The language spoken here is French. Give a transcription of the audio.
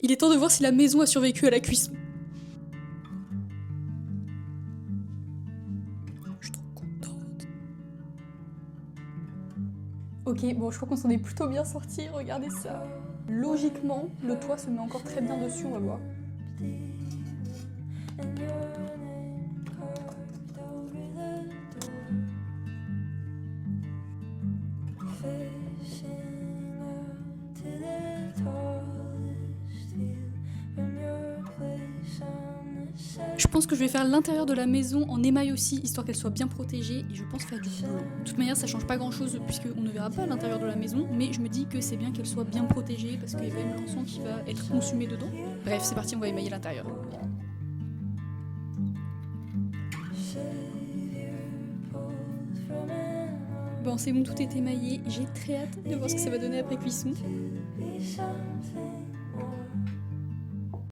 Il est temps de voir si la maison a survécu à la cuisson. Je suis trop contente. Ok, bon, je crois qu'on s'en est plutôt bien sorti. Regardez ça. Logiquement, le toit se met encore très bien dessus, on va voir. Je pense que je vais faire l'intérieur de la maison en émail aussi, histoire qu'elle soit bien protégée, et je pense faire du blanc. De toute manière, ça change pas grand chose puisqu'on ne verra pas l'intérieur de la maison, mais je me dis que c'est bien qu'elle soit bien protégée parce qu'il y a quand même l'encens qui va être consumé dedans. Bref, c'est parti, on va émailler l'intérieur. Bon, c'est bon, tout est émaillé. J'ai très hâte de voir ce que ça va donner après cuisson.